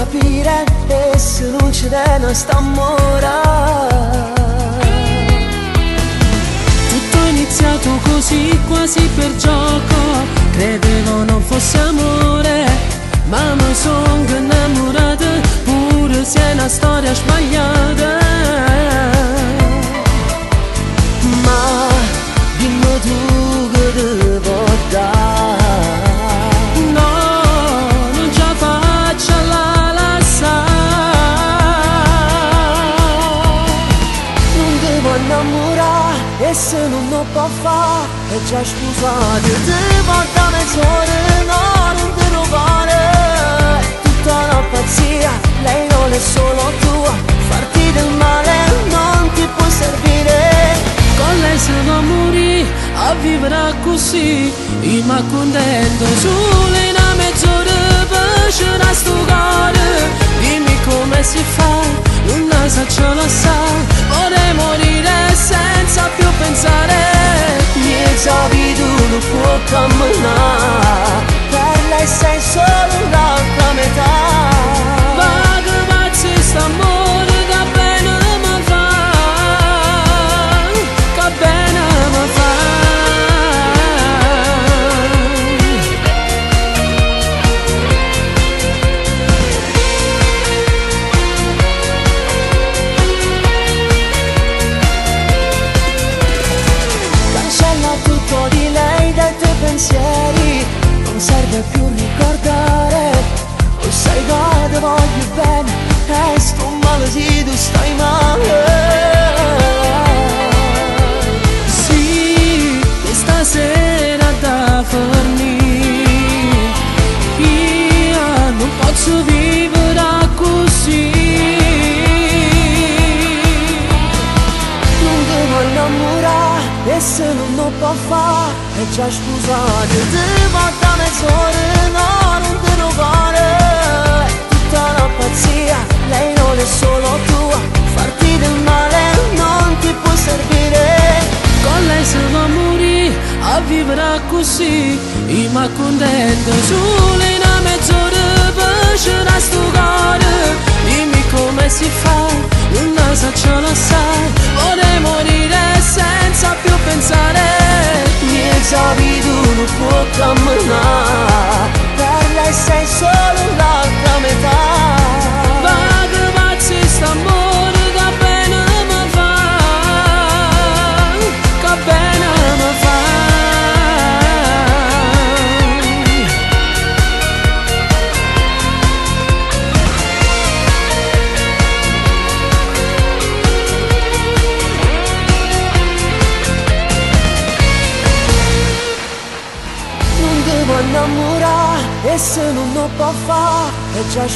capire e se non ci dena sta amore. Tutto è iniziato così, quasi per gioco. Credevo non fosse amore, ma mi sono innamorata, pure se è una storia sbagliata. Ma dimmi tu che devo dare. No, non ce la faccio a lasciare. Non devo innamorare e se non lo può fare è già sposato. Devo da mezz'ora, no, non te lo vale. Tutta una pazzia, lei non è solo tua. Farti del male non ti può servire. Con lei se non morì, a vivere così, io mi accontento solo in una mezz'ora per c'era sto cuore. Dimmi come si fa, non la so lo sa, vorrei morire senza più pensare. Miezza vita non può camminare, per lei sei solo l'altra metà. Ma che pazzi st'amore, che bene mi fa, che bene mi fa. Cancella tutto di lei dai tuoi pensieri, non serve più ricordare. Lo sai che ti voglio bene e sto male se tu stai male. Sì, questa sera da fornire, io non posso vivere così. Non devo innamorare e se non lo può fare è già sposato. Devo da mezz'ora, no, non te lo vale. Tutta una pazzia, lei non è solo tua. Farti del male non ti può servire. Con lei se va a morire, a vivere così, io mi accontento solo in una mezz'ora per c'era sto cuore. Dimmi come si fa, non la so lo sa, vorrei morire senza più pensare. Miezza vita non può camminare, per lei sei solo l'altra metà. Ma che pazzi st'amore, che bene mi fa, che bene mi fa. Non devo innamorare e se non lo può fare è già